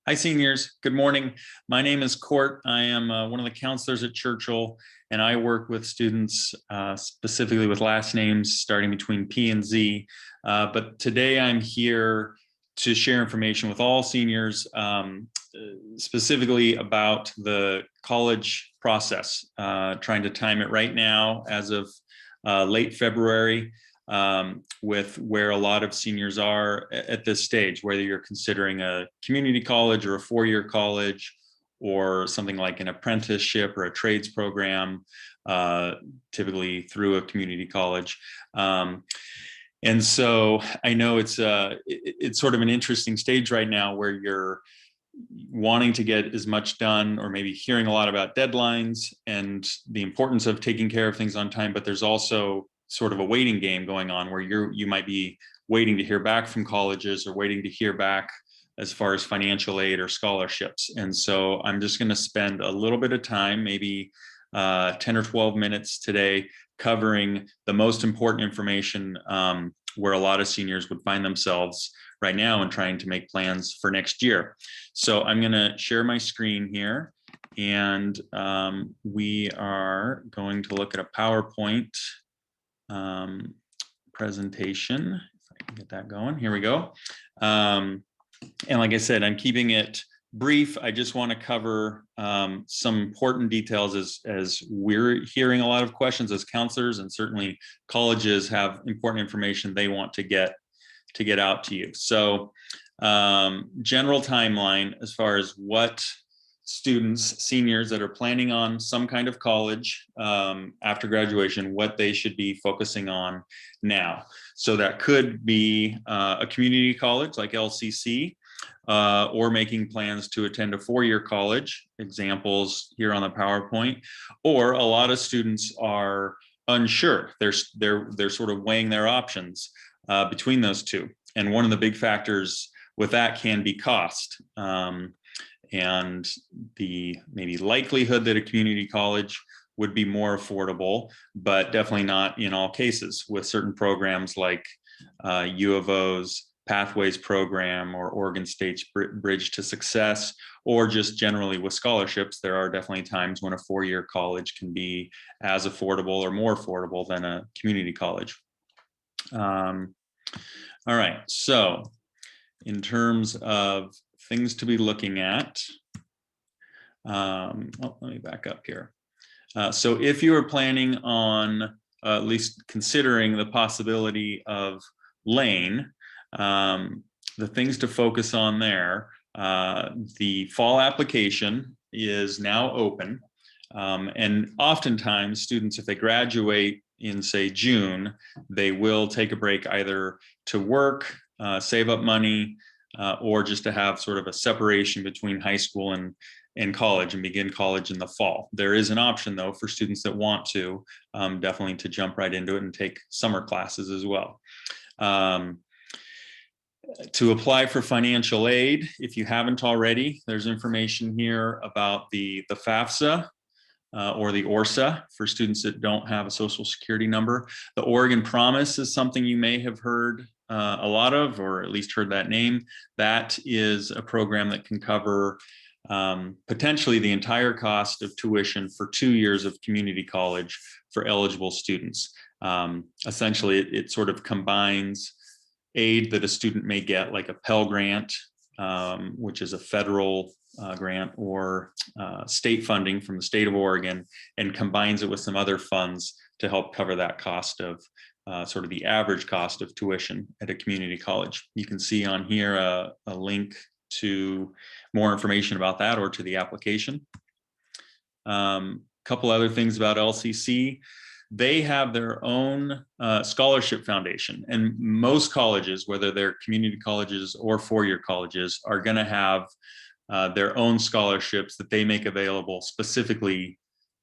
Hi, seniors. Good morning. My name is Court. I am one of the counselors at Churchill, and I work with students specifically with last names starting between P and Z. But today I'm here to share information with all seniors, specifically about the college process, trying to time it right now as of late February. With where a lot of seniors are at this stage, whether you're considering a community college or a four-year college or something like an apprenticeship or a trades program, typically through a community college. And so I know it's sort of an interesting stage right now where you're wanting to get as much done, or maybe hearing a lot about deadlines and the importance of taking care of things on time, but there's also sort of a waiting game going on where you might be waiting to hear back from colleges or waiting to hear back as far as financial aid or scholarships. And so I'm just going to spend a little bit of time, maybe 10 or 12 minutes today, covering the most important information where a lot of seniors would find themselves right now and trying to make plans for next year. So I'm going to share my screen here, and we are going to look at a PowerPoint presentation. If I can get that going, here we go. And like I said, I'm keeping it brief. I just want to cover some important details as we're hearing a lot of questions as counselors, and certainly colleges have important information they want to get out to you. So general timeline as far as what students, seniors that are planning on some kind of college after graduation, what they should be focusing on now. So that could be a community college like LCC, or making plans to attend a four-year college, examples here on the PowerPoint, or a lot of students are unsure. They're sort of weighing their options between those two. And one of the big factors with that can be cost. And the maybe likelihood that a community college would be more affordable, but definitely not in all cases. With certain programs like U of O's Pathways program or Oregon State's Bridge to Success, or just generally with scholarships, there are definitely times when a four-year college can be as affordable or more affordable than a community college. All right, so in terms of things to be looking at, let me back up here. So if you are planning on at least considering the possibility of Lane, the things to focus on there, the fall application is now open. And oftentimes students, if they graduate in say June, they will take a break either to work, save up money, or just to have sort of a separation between high school and college and begin college in the fall. There is an option though for students that want to, definitely to jump right into it and take summer classes as well. To apply for financial aid, if you haven't already, there's information here about the FAFSA or the ORSA for students that don't have a social security number. The Oregon Promise is something you may have heard a lot of, or at least heard that name. That is a program that can cover potentially the entire cost of tuition for 2 years of community college for eligible students. Essentially, it sort of combines aid that a student may get, like a Pell Grant, which is a federal grant, or state funding from the state of Oregon, and combines it with some other funds to help cover that cost of sort of the average cost of tuition at a community college. You can see on here a link to more information about that, or to the application. Couple other things about LCC. They have their own scholarship foundation, and most colleges, whether they're community colleges or four-year colleges, are going to have their own scholarships that they make available specifically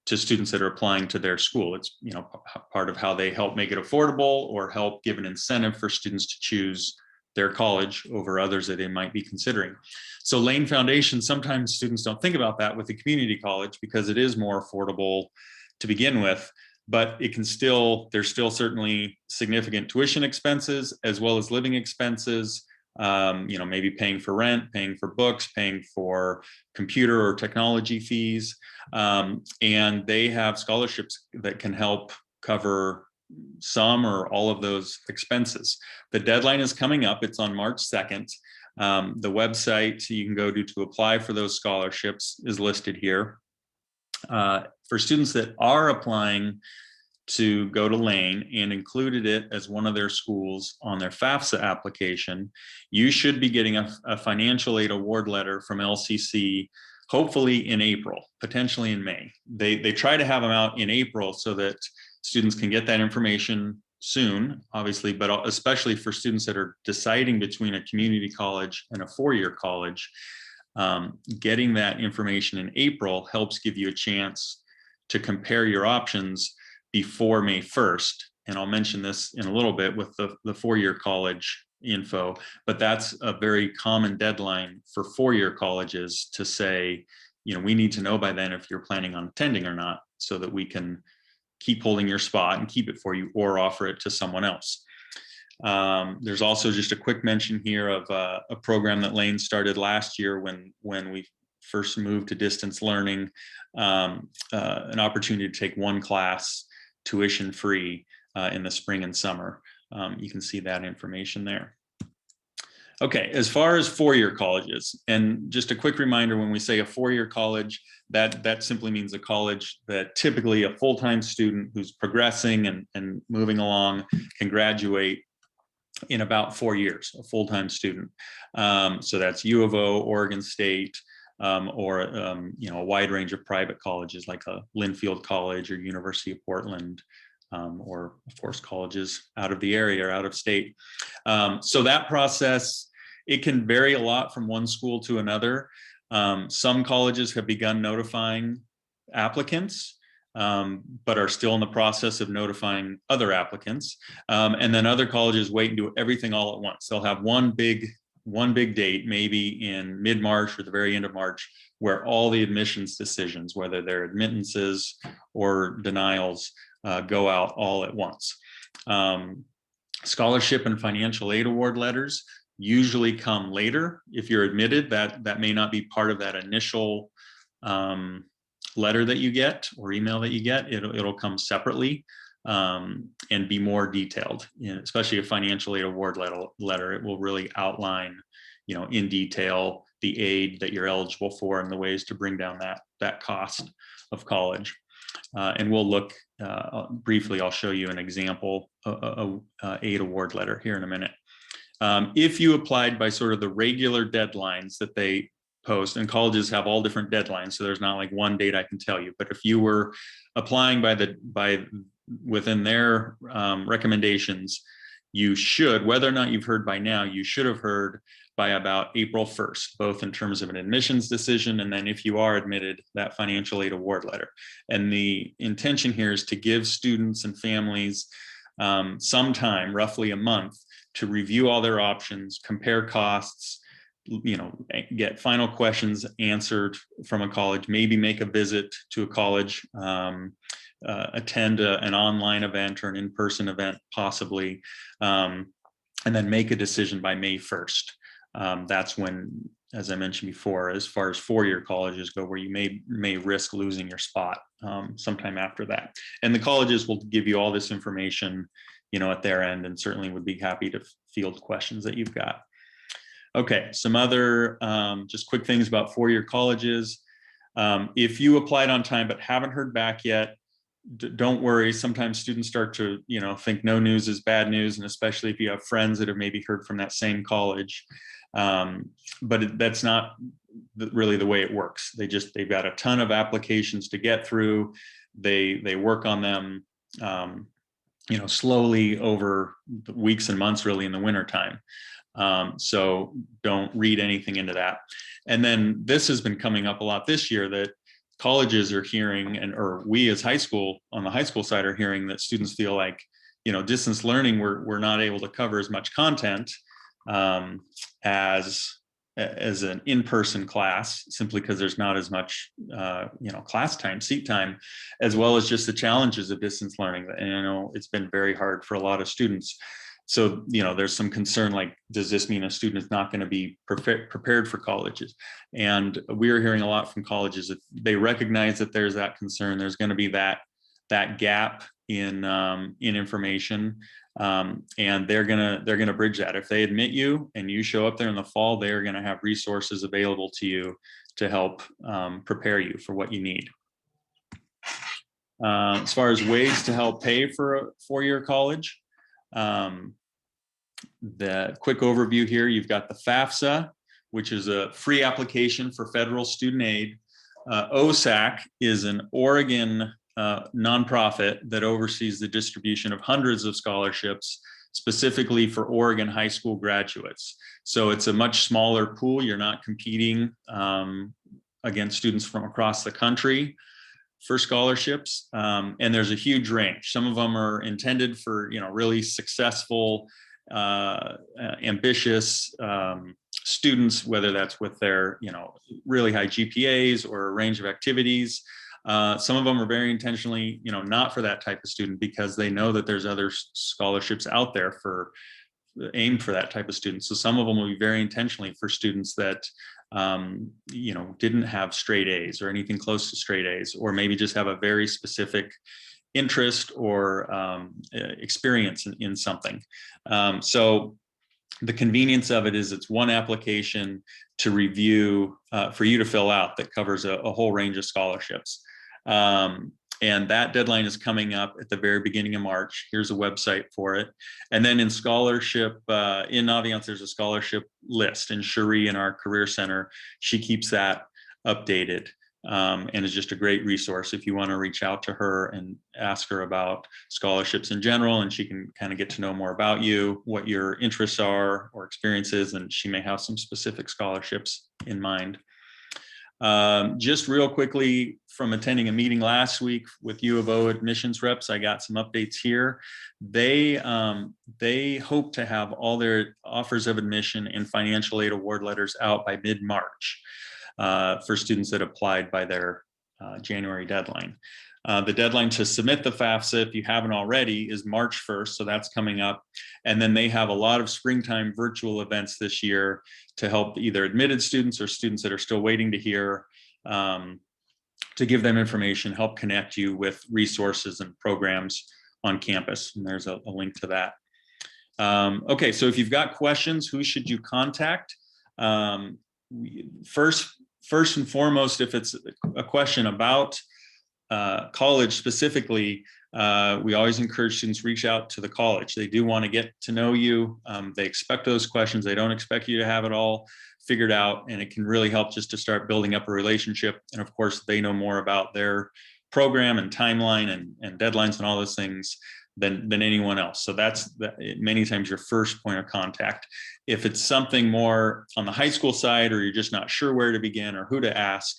to students that are applying to their school. It's, you know, part of how they help make it affordable or help give an incentive for students to choose their college over others that they might be considering. So Lane Foundation, sometimes students don't think about that with the community college because it is more affordable to begin with, but it can still, there's still certainly significant tuition expenses as well as living expenses, maybe paying for rent, paying for books, paying for computer or technology fees. And they have scholarships that can help cover some or all of those expenses. The deadline is coming up. It's on March 2nd. The website you can go to apply for those scholarships is listed here. For students that are applying to go to Lane and included it as one of their schools on their FAFSA application, you should be getting a financial aid award letter from LCC, hopefully in April, potentially in May. They try to have them out in April so that students can get that information soon, obviously, but especially for students that are deciding between a community college and a four-year college, getting that information in April helps give you a chance to compare your options before May 1st. And I'll mention this in a little bit with the four-year college info, but that's a very common deadline for four-year colleges to say, we need to know by then if you're planning on attending or not, so that we can keep holding your spot and keep it for you or offer it to someone else. There's also just a quick mention here of a program that Lane started last year when we first moved to distance learning, an opportunity to take one class tuition free in the spring and summer. You can see that information there. Okay, as far as four-year colleges, and just a quick reminder, when we say a four-year college, that simply means a college that typically a full-time student who's progressing and moving along can graduate in about 4 years, a full-time student. So that's U of O, Oregon State, or a wide range of private colleges like a Linfield College or University of Portland, or of course colleges out of the area or out of state. So that process, it can vary a lot from one school to another. Some colleges have begun notifying applicants, but are still in the process of notifying other applicants. And then other colleges wait and do everything all at once. They'll have one big date, maybe in mid-March or the very end of March, where all the admissions decisions, whether they're admittances or denials, go out all at once. Scholarship and financial aid award letters usually come later. If you're admitted, that may not be part of that initial letter that you get or email that you get. It'll come separately and be more detailed, especially a financial aid award letter. It will really outline, in detail the aid that you're eligible for and the ways to bring down that cost of college. And we'll look briefly, I'll show you an example of aid award letter here in a minute. If you applied by sort of the regular deadlines that they post, and colleges have all different deadlines, so there's not like one date I can tell you, but if you were applying within their recommendations, you should, whether or not you've heard by now, you should have heard by about April 1st, both in terms of an admissions decision, and then if you are admitted, that financial aid award letter. And the intention here is to give students and families some time, roughly a month, to review all their options, compare costs, get final questions answered from a college, maybe make a visit to a college, attend an online event or an in-person event possibly, and then make a decision by May 1st. That's when, as I mentioned before, as far as four-year colleges go, where you may risk losing your spot sometime after that. And the colleges will give you all this information, at their end, and certainly would be happy to field questions that you've got. Okay, some other just quick things about four-year colleges. If you applied on time but haven't heard back yet, don't worry. Sometimes students start to, think no news is bad news, and especially if you have friends that have maybe heard from that same college. But that's not really the way it works. They've got a ton of applications to get through. They work on them, slowly over the weeks and months, really in the wintertime. So don't read anything into that. And then this has been coming up a lot this year, that colleges are hearing, or we as on the high school side are hearing, that students feel like, distance learning, we're not able to cover as much content as an in-person class, simply because there's not as much, class time, seat time, as well as just the challenges of distance learning. And it's been very hard for a lot of students. So, there's some concern, like, does this mean a student is not going to be prepared for colleges? And we're hearing a lot from colleges that they recognize that there's that concern. There's going to be that gap in information, and they're gonna bridge that. If they admit you and you show up there in the fall, they're going to have resources available to you to help prepare you for what you need. As far as ways to help pay for a four-year college, the quick overview here, you've got the FAFSA, which is a free application for federal student aid. OSAC is an Oregon nonprofit that oversees the distribution of hundreds of scholarships specifically for Oregon high school graduates. So it's a much smaller pool. You're not competing against students from across the country for scholarships. And there's a huge range. Some of them are intended for, really successful, ambitious students, whether that's with their, really high GPAs or a range of activities. Some of them are very intentionally, not for that type of student, because they know that there's other scholarships out there aimed for that type of student. So some of them will be very intentionally for students that, didn't have straight A's or anything close to straight A's, or maybe just have a very specific interest or experience in something. So the convenience of it is it's one application to review for you to fill out that covers a whole range of scholarships. And that deadline is coming up at the very beginning of March. Here's a website for it. And then in scholarship, in Naviance, there's a scholarship list. And Cherie in our Career Center, she keeps that updated, and is just a great resource if you want to reach out to her and ask her about scholarships in general, and she can kind of get to know more about you, what your interests are or experiences, and she may have some specific scholarships in mind. Just real quickly, from attending a meeting last week with U of O admissions reps, I got some updates here. They hope to have all their offers of admission and financial aid award letters out by mid-March for students that applied by their January deadline. The deadline to submit the FAFSA, if you haven't already, is March 1st, so that's coming up. And then they have a lot of springtime virtual events this year to help either admitted students or students that are still waiting to hear, to give them information, help connect you with resources and programs on campus. And there's a link to that. Okay, so if you've got questions, who should you contact? First and foremost, if it's a question about college specifically, we always encourage students reach out to the college. They do want to get to know you. They expect those questions. They don't expect you to have it all figured out, and it can really help just to start building up a relationship. And of course, they know more about their program and timeline and deadlines and all those things than anyone else. So that's many times your first point of contact. If it's something more on the high school side, or you're just not sure where to begin or who to ask,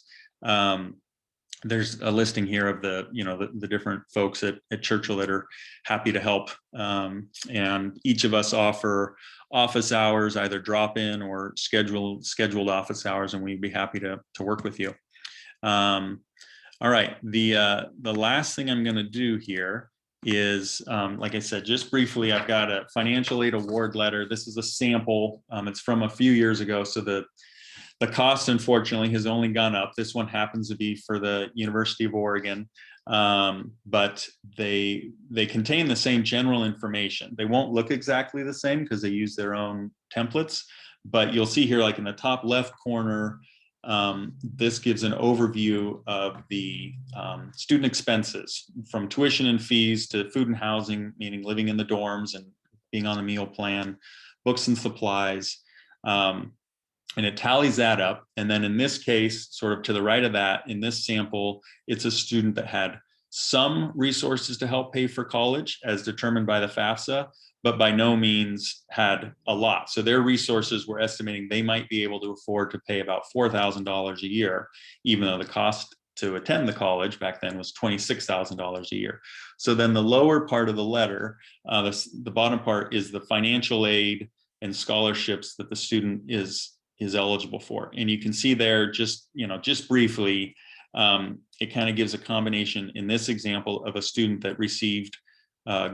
there's a listing here of the different folks at Churchill that are happy to help. And each of us offer office hours, either drop in or scheduled office hours, and we'd be happy to work with you. All right, the last thing I'm going to do here is, like I said, just briefly, I've got a financial aid award letter. This is a sample. It's from a few years ago, so the cost, unfortunately, has only gone up. This one happens to be for the University of Oregon, but they contain the same general information. They won't look exactly the same because they use their own templates, but you'll see here, like in the top left corner, this gives an overview of the student expenses, from tuition and fees to food and housing, meaning living in the dorms and being on the meal plan, books and supplies. And it tallies that up. And then in this case, sort of to the right of that, in this sample, it's a student that had some resources to help pay for college as determined by the FAFSA, but by no means had a lot. So their resources were estimating they might be able to afford to pay about $4,000 a year, even though the cost to attend the college back then was $26,000 a year. So then the lower part of the letter, the bottom part, is the financial aid and scholarships that the student is eligible for. And you can see there, just briefly, it kind of gives a combination in this example of a student that received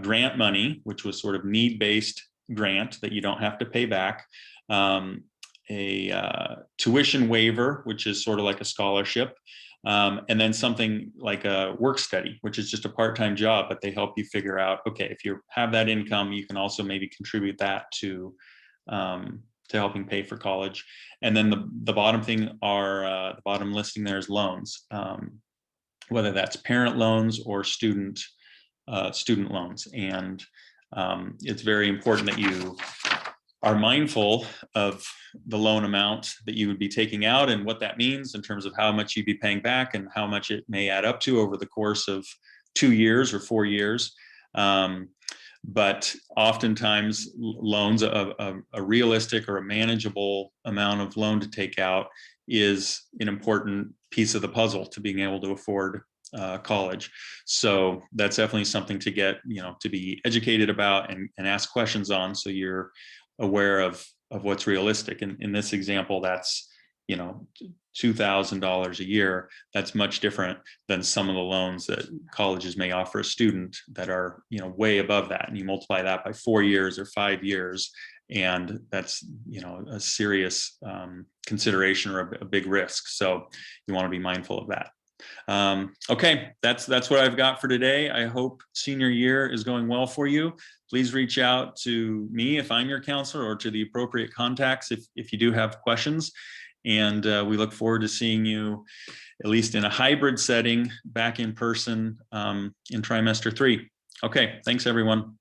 grant money, which was sort of need-based grant that you don't have to pay back, a tuition waiver, which is sort of like a scholarship, and then something like a work study, which is just a part-time job, but they help you figure out, okay, if you have that income, you can also maybe contribute that to helping pay for college. And then the bottom thing are the bottom listing there is loans, whether that's parent loans or student loans. And it's very important that you are mindful of the loan amount that you would be taking out and what that means in terms of how much you'd be paying back and how much it may add up to over the course of 2 years or 4 years. But oftentimes loans, a realistic or a manageable amount of loan to take out is an important piece of the puzzle to being able to afford college. So that's definitely something to get, to be educated about and ask questions on, so you're aware of what's realistic. And in this example, that's, $2,000 a year. That's much different than some of the loans that colleges may offer a student that are, way above that. And you multiply that by 4 years or 5 years, and that's, a serious consideration or a big risk. So you want to be mindful of that. Okay, that's what I've got for today. I hope senior year is going well for you. Please reach out to me if I'm your counselor, or to the appropriate contacts if you do have questions. And we look forward to seeing you, at least in a hybrid setting, back in person in trimester 3. Okay, thanks everyone.